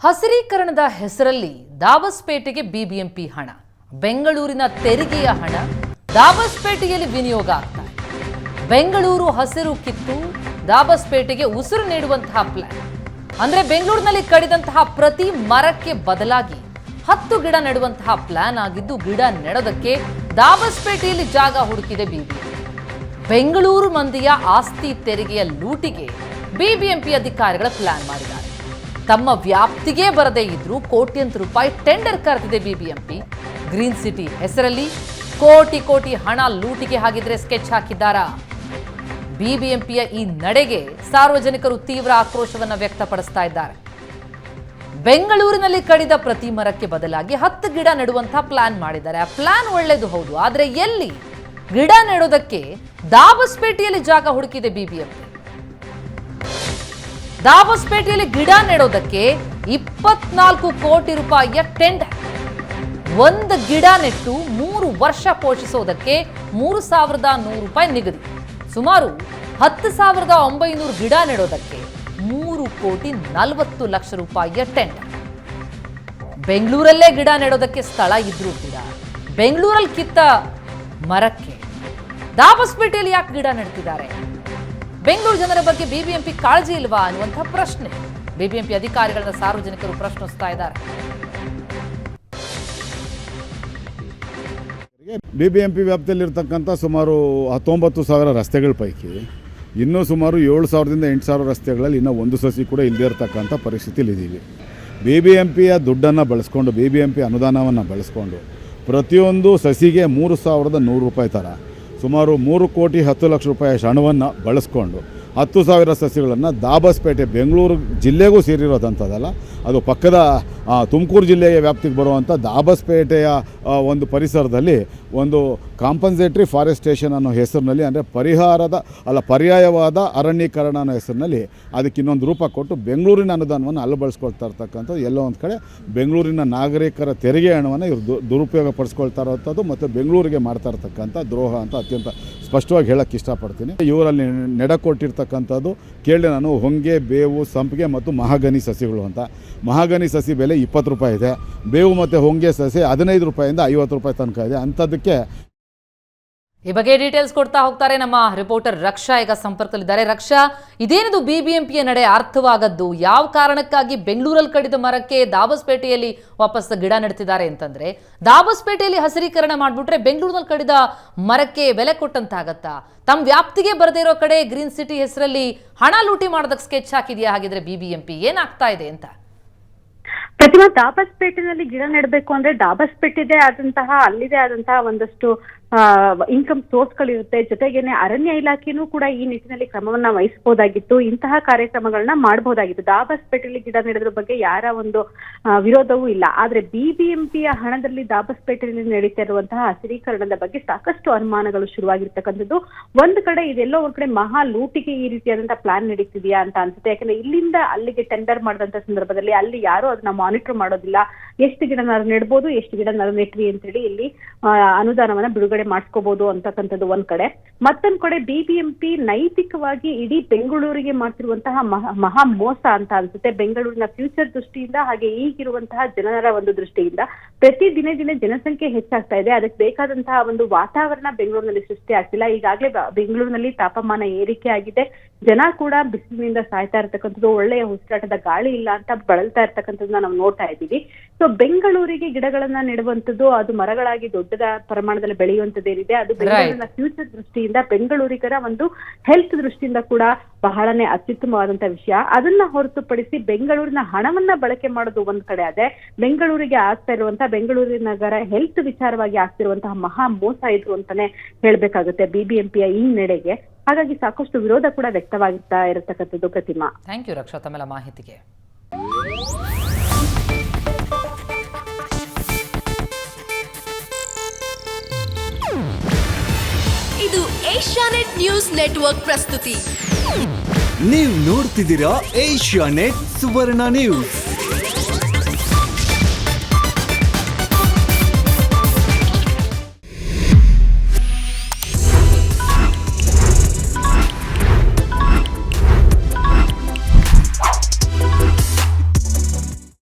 ಹಸಿರೀಕರಣದ ಹೆಸರಲ್ಲಿ ದಾಬಸ್ಪೇಟೆಗೆ ಬಿಬಿಎಂಪಿ ಹಣ, ಬೆಂಗಳೂರಿನ ತೆರಿಗೆಯ ಹಣ ದಾಬಸ್ಪೇಟೆಯಲ್ಲಿ ವಿನಿಯೋಗ ಆಗ್ತಾ ಇದೆ. ಬೆಂಗಳೂರು ಹಸಿರು ಕಿತ್ತು ದಾಬಸ್ಪೇಟೆಗೆ ಉಸಿರು ನೀಡುವಂತಹ ಪ್ಲಾನ್. ಅಂದ್ರೆ ಬೆಂಗಳೂರಿನಲ್ಲಿ ಕಡಿದಂತಹ ಪ್ರತಿ ಮರಕ್ಕೆ ಬದಲಾಗಿ 10 ಗಿಡ ನೆಡುವಂತಹ ಪ್ಲಾನ್ ಆಗಿದ್ದು, ಗಿಡ ನೆಡೋದಕ್ಕೆ ದಾಬಸ್ಪೇಟೆಯಲ್ಲಿ ಜಾಗ ಹುಡುಕಿದೆ ಬಿಬಿಎಂಪಿ. ಬೆಂಗಳೂರು ಮಂದಿಯ ಆಸ್ತಿ ತೆರಿಗೆಯ ಲೂಟಿಗೆ ಬಿಬಿಎಂಪಿ ಅಧಿಕಾರಿಗಳ ಪ್ಲಾನ್ ಮಾಡಿದ್ದಾರೆ. ತಮ್ಮ ವ್ಯಾಪ್ತಿಗೆ ಬರದೇ ಇದ್ರೂ ಕೋಟ್ಯಂತರ ರೂಪಾಯಿ ಟೆಂಡರ್ ಕರೆದಿದೆ ಬಿಬಿಎಂಪಿ. ಗ್ರೀನ್ ಸಿಟಿ ಹೆಸರಲ್ಲಿ ಕೋಟಿ ಕೋಟಿ ಹಣ ಲೂಟಿಗೆ ಹಾಗಿದ್ರೆ ಸ್ಕೆಚ್ ಹಾಕಿದ್ದಾರಾ? ಬಿಬಿಎಂಪಿಯ ಈ ನಡೆಗೆ ಸಾರ್ವಜನಿಕರು ತೀವ್ರ ಆಕ್ರೋಶವನ್ನು ವ್ಯಕ್ತಪಡಿಸ್ತಾ ಇದ್ದಾರೆ. ಬೆಂಗಳೂರಿನಲ್ಲಿ ಕಡಿದ ಪ್ರತಿ ಮರಕ್ಕೆ ಬದಲಾಗಿ 10 ಗಿಡ ನೆಡುವಂತಹ ಪ್ಲಾನ್ ಮಾಡಿದ್ದಾರೆ. ಆ ಪ್ಲಾನ್ ಒಳ್ಳೆಯದು ಹೌದು, ಆದರೆ ಎಲ್ಲಿ ಗಿಡ ನೆಡೋದಕ್ಕೆ ದಾಬಸ್ಪೇಟೆಯಲ್ಲಿ ಜಾಗ ಹುಡುಕಿದೆ ಬಿಬಿಎಂಪಿ. ದಾಬಸ್ಪೇಟೆಯಲ್ಲಿ ಗಿಡ ನೆಡೋದಕ್ಕೆ 24 ಕೋಟಿ ರೂಪಾಯಿಯ ಟೆಂಡರ್. 1 ಗಿಡ ನೆಟ್ಟು 3 ವರ್ಷ ಪೋಷಿಸೋದಕ್ಕೆ 3,100 ರೂಪಾಯಿ ನಿಗದಿ. ಸುಮಾರು 10,900 ಗಿಡ ನೆಡೋದಕ್ಕೆ 3,40,00,000 ರೂಪಾಯಿಯ ಟೆಂಡರ್. ಬೆಂಗಳೂರಲ್ಲೇ ಗಿಡ ನೆಡೋದಕ್ಕೆ ಸ್ಥಳ ಇದ್ರೂ ಕೂಡ ಬೆಂಗಳೂರಲ್ಲಿ ಕಿತ್ತ ಮರಕ್ಕೆ ದಾಬಸ್ಪೇಟೆಯಲ್ಲಿ ಯಾಕೆ ಗಿಡ ನೆಡ್ತಿದ್ದಾರೆ? ಬೆಂಗಳೂರು ಜನರ ಬಗ್ಗೆ ಬಿಬಿಎಂಪಿ ಕಾಳಜಿ ಇಲ್ವಾ ಅನ್ನುವಂಥ ಪ್ರಶ್ನೆ ಬಿಬಿಎಂಪಿ ಅಧಿಕಾರಿಗಳನ್ನ ಸಾರ್ವಜನಿಕರು ಪ್ರಶ್ನಿಸ್ತಾ ಇದ್ದಾರೆ. ಬಿಬಿಎಂಪಿ ವ್ಯಾಪ್ತಿಯಲ್ಲಿರ್ತಕ್ಕಂಥ ಸುಮಾರು 19,000 ರಸ್ತೆಗಳ ಪೈಕಿ ಇನ್ನೂ ಸುಮಾರು 7,000ದಿಂದ 8,000 ರಸ್ತೆಗಳಲ್ಲಿ ಇನ್ನೂ ಒಂದು ಸಸಿ ಕೂಡ ಇಲ್ಲದೇ ಇರತಕ್ಕಂಥ ಪರಿಸ್ಥಿತಿಯಲ್ಲಿ ಇದ್ದೀವಿ. ಬಿಬಿಎಂಪಿಯ ದುಡ್ಡನ್ನು ಬಳಸ್ಕೊಂಡು, ಬಿಬಿಎಂಪಿ ಅನುದಾನವನ್ನು ಬಳಸ್ಕೊಂಡು ಪ್ರತಿಯೊಂದು ಸಸಿಗೆ 3,100 ರೂಪಾಯಿ ಥರ ಸುಮಾರು 3,10,00,000 ರೂಪಾಯಿ ಹಣವನ್ನು ಬಳಸ್ಕೊಂಡು 10,000 ಸಸಿಗಳನ್ನು ದಾಬಸ್ಪೇಟೆ ಬೆಂಗಳೂರು ಜಿಲ್ಲೆಗೂ ಸೇರಿರೋದಂಥದ್ದಲ್ಲ, ಅದು ಪಕ್ಕದ ತುಮಕೂರು ಜಿಲ್ಲೆಯ ವ್ಯಾಪ್ತಿಗೆ ಬರುವಂಥ ದಾಬಸ್ಪೇಟೆಯ ಒಂದು ಪರಿಸರದಲ್ಲಿ ಒಂದು ಕಾಂಪನ್ಸೇಟ್ರಿ ಫಾರೆಸ್ಟೇಷನ್ ಅನ್ನೋ ಹೆಸರಿನಲ್ಲಿ, ಅಂದರೆ ಪರ್ಯಾಯವಾದ ಅರಣ್ಯೀಕರಣ ಅನ್ನೋ ಹೆಸರಿನಲ್ಲಿ ಅದಕ್ಕೆ ಇನ್ನೊಂದು ರೂಪ ಕೊಟ್ಟು ಬೆಂಗಳೂರಿನ ಅನುದಾನವನ್ನು ಅಲ್ಲಿ ಬಳಸ್ಕೊಳ್ತಾ ಇರ್ತಕ್ಕಂಥದ್ದು. ಎಲ್ಲೋ ಒಂದು ಕಡೆ ಬೆಂಗಳೂರಿನ ನಾಗರಿಕರ ತೆರಿಗೆ ಹಣವನ್ನು ಇವರು ದುರುಪಯೋಗ ಪಡಿಸ್ಕೊಳ್ತಾ ಇರೋಂಥದ್ದು ಮತ್ತು ಬೆಂಗಳೂರಿಗೆ ಮಾಡ್ತಾ ಇರ್ತಕ್ಕಂಥ ದ್ರೋಹ ಅಂತ ಅತ್ಯಂತ ಸ್ಪಷ್ಟವಾಗಿ ಹೇಳೋಕ್ಕೆ ಇಷ್ಟಪಡ್ತೀನಿ. ಇವರಲ್ಲಿ ನೆಡಕೊಟ್ಟಿರ್ತಕ್ಕಂಥದ್ದು ಕೇಳಿ ನಾನು ಹೊಂಗೆ, ಬೇವು, ಸಂಪಿಗೆ ಮತ್ತು ಮಹಾಗನಿ ಸಸಿಗಳು ಅಂತ. ಮಹಾಗನಿ ಸಸಿ ಬೆಲೆ 20 ರೂಪಾಯಿ ಇದೆ, ಬೇವು ಮತ್ತು ಹೊಂಗೆ ಸಸಿ 15 ರೂಪಾಯಿಂದ 50 ರೂಪಾಯಿ ತನಕ ಇದೆ. ಅಂಥದ್ದಕ್ಕೆ ಈ ಬಗ್ಗೆ ಡೀಟೇಲ್ಸ್ ಕೊಡ್ತಾ ಹೋಗ್ತಾರೆ ನಮ್ಮ ರಿಪೋರ್ಟರ್ ರಕ್ಷಾ. ಈಗ ಸಂಪರ್ಕದಲ್ಲಿದ್ದಾರೆ. ರಕ್ಷಾ, ಇದೇನಿದು ಬಿಬಿಎಂಪಿಯ ನಡೆ ಅರ್ಥವಾಗದ್ದು? ಯಾವ ಕಾರಣಕ್ಕಾಗಿ ಬೆಂಗಳೂರಲ್ಲಿ ಕಡಿದ ಮರಕ್ಕೆ ದಾಬಸ್ಪೇಟೆಯಲ್ಲಿ ವಾಪಸ್ ಗಿಡ ನೆಡ್ತಿದ್ದಾರೆ ಅಂತಂದ್ರೆ, ದಾಬಸ್ಪೇಟೆಯಲ್ಲಿ ಹಸಿರೀಕರಣ ಮಾಡ್ಬಿಟ್ರೆ ಬೆಂಗಳೂರಿನಲ್ಲಿ ಕಡಿದ ಮರಕ್ಕೆ ಬೆಲೆ ಕೊಟ್ಟಂತಾಗತ್ತಾ? ತಮ್ಮ ವ್ಯಾಪ್ತಿಗೆ ಬರದೇ ಇರೋ ಕಡೆ ಗ್ರೀನ್ ಸಿಟಿ ಹೆಸರಲ್ಲಿ ಹಣ ಲೂಟಿ ಮಾಡೋದಕ್ಕೆ ಸ್ಕೆಚ್ ಹಾಕಿದೆಯಾ ಹಾಗಿದ್ರೆ ಬಿಬಿಎಂಪಿ? ಏನಾಗ್ತಾ ಇದೆ ಅಂತ? ಪ್ರತಿಮಾ, ದಾಬಸ್ಪೇಟೆನಲ್ಲಿ ಗಿಡ ನೆಡಬೇಕು ಅಂದ್ರೆ ದಾಬಸ್ಪೇಟೆದೇ ಆದಂತಹ ಅಲ್ಲಿದೆ ಆದಂತಹ ಒಂದಷ್ಟು ಇನ್ಕಮ್ ಸೋರ್ಸ್ಗಳಿರುತ್ತೆ. ಜೊತೆಗೇನೆ ಅರಣ್ಯ ಇಲಾಖೆನೂ ಕೂಡ ಈ ನಿಟ್ಟಿನಲ್ಲಿ ಕ್ರಮವನ್ನ ವಹಿಸಬಹುದಾಗಿತ್ತು, ಇಂತಹ ಕಾರ್ಯಕ್ರಮಗಳನ್ನ ಮಾಡಬಹುದಾಗಿತ್ತು. ದಾಬಸ್ಪೇಟೆಯಲ್ಲಿ ಗಿಡ ನೆಡೋದ್ರ ಬಗ್ಗೆ ಯಾರ ಒಂದು ವಿರೋಧವೂ ಇಲ್ಲ. ಆದ್ರೆ ಬಿಬಿಎಂಪಿಯ ಹಣದಲ್ಲಿ ದಾಬಸ್ಪೇಟೆಯಲ್ಲಿ ನಡೀತಾ ಇರುವಂತಹ ಹಸಿರೀಕರಣದ ಬಗ್ಗೆ ಸಾಕಷ್ಟು ಅನುಮಾನಗಳು ಶುರುವಾಗಿರ್ತಕ್ಕಂಥದ್ದು. ಒಂದ್ ಕಡೆ ಇದೆಲ್ಲೋ ಒಂದ್ ಕಡೆ ಮಹಾ ಲೂಟಿಗೆ ಈ ರೀತಿಯಾದಂತಹ ಪ್ಲಾನ್ ನಡೀತಿದೆಯಾ ಅಂತ ಅನ್ಸುತ್ತೆ. ಯಾಕಂದ್ರೆ ಇಲ್ಲಿಂದ ಅಲ್ಲಿಗೆ ಟೆಂಡರ್ ಮಾಡಿದಂತ ಸಂದರ್ಭದಲ್ಲಿ ಅಲ್ಲಿ ಯಾರು ಅದನ್ನ ಮಾನಿಟರ್ ಮಾಡೋದಿಲ್ಲ. ಎಷ್ಟು ಗಿಡ ನೆಡ್ಬೋದು, ಎಷ್ಟು ಗಿಡ ನೆಟ್ರಿ ಅಂತೇಳಿ ಇಲ್ಲಿ ಅನುದಾನವನ್ನ ಬಿಡುಗಡೆ ಮಾಡಿಸ್ಕೋಬಹುದು ಅಂತಕ್ಕಂಥದ್ದು ಒಂದ್ ಕಡೆ. ಮತ್ತೊಂದ್ ಕಡೆ ಬಿಬಿಎಂಪಿ ನೈತಿಕವಾಗಿ ಇಡೀ ಬೆಂಗಳೂರಿಗೆ ಮಾಡ್ತಿರುವಂತಹ ಮಹಾ ಮೋಸ ಅಂತ ಅನ್ಸುತ್ತೆ. ಬೆಂಗಳೂರಿನ ಫ್ಯೂಚರ್ ದೃಷ್ಟಿಯಿಂದ, ಹಾಗೆ ಈಗಿರುವಂತಹ ಜನರ ಒಂದು ದೃಷ್ಟಿಯಿಂದ ಪ್ರತಿ ದಿನೇ ಜನಸಂಖ್ಯೆ ಹೆಚ್ಚಾಗ್ತಾ ಇದೆ. ಅದಕ್ಕೆ ಬೇಕಾದಂತಹ ಒಂದು ವಾತಾವರಣ ಬೆಂಗಳೂರಿನಲ್ಲಿ ಸೃಷ್ಟಿ ಆಗ್ತಿಲ್ಲ. ಈಗಾಗಲೇ ಬೆಂಗಳೂರಿನಲ್ಲಿ ತಾಪಮಾನ ಏರಿಕೆ ಆಗಿದೆ, ಜನ ಕೂಡ ಬಿಸಿಲಿನಿಂದ ಸಾಯ್ತಾ ಇರ್ತಕ್ಕಂಥದ್ದು, ಒಳ್ಳೆಯ ಉಸಿರಾಟದ ಗಾಳಿ ಇಲ್ಲ ಅಂತ ಬಳಲ್ತಾ ಇರ್ತಕ್ಕಂಥದ್ದನ್ನ ನಾವು ನೋಡ್ತಾ ಇದ್ದೀವಿ. ಸೊ ಬೆಂಗಳೂರಿಗೆ ಗಿಡಗಳನ್ನ ನೆಡುವಂಥದ್ದು, ಅದು ಮರಗಳಾಗಿ ದೊಡ್ಡ ಪ್ರಮಾಣದಲ್ಲಿ ಬೆಳೆಯುವಂಥದ್ದೇನಿದೆ, ಅದು ಬೆಂಗಳೂರಿನ ಫ್ಯೂಚರ್ ದೃಷ್ಟಿಯಿಂದ, ಬೆಂಗಳೂರಿಗರ ಒಂದು ಹೆಲ್ತ್ ದೃಷ್ಟಿಯಿಂದ ಕೂಡ ಬಹಳನೇ ಅತ್ಯುತ್ತಮವಾದಂತಹ ವಿಷಯ. ಅದನ್ನ ಹೊರತುಪಡಿಸಿ ಬೆಂಗಳೂರಿನ ಹಣವನ್ನ ಬಳಕೆ ಮಾಡೋದು ಒಂದ್ ಕಡೆ ಆದ್ರೆ, ಬೆಂಗಳೂರಿಗೆ ಆಗ್ತಾ ಇರುವಂತಹ ಬೆಂಗಳೂರಿನ ನಗರ ಹೆಲ್ತ್ ವಿಚಾರವಾಗಿ ಆಗ್ತಿರುವಂತಹ ಮಹಾ ಮೋಸ ಇದು ಅಂತಾನೆ ಹೇಳ್ಬೇಕಾಗುತ್ತೆ ಬಿಬಿಎಂಪಿಯ ಈ ನಡೆಗೆ. ಹಾಗಾಗಿ ಸಾಕಷ್ಟು ವಿರೋಧ ಕೂಡ ವ್ಯಕ್ತವಾಗ್ತಾ ಇರತಕ್ಕಂಥದ್ದು. ಪ್ರತಿಮಾ, ಥ್ಯಾಂಕ್ ಯು ರಕ್ಷಾ ತಮ್ಮೆಲ್ಲ ಮಾಹಿತಿಗೆ. ಇದು ಏಷ್ಯಾನೆಟ್ ನ್ಯೂಸ್ ನೆಟ್ವರ್ಕ್ ಪ್ರಸ್ತುತಿ. ನೀವು ನೋಡ್ತಿದ್ದೀರಾ ಏಷ್ಯಾನೆಟ್ ಸುವರ್ಣ ನ್ಯೂಸ್.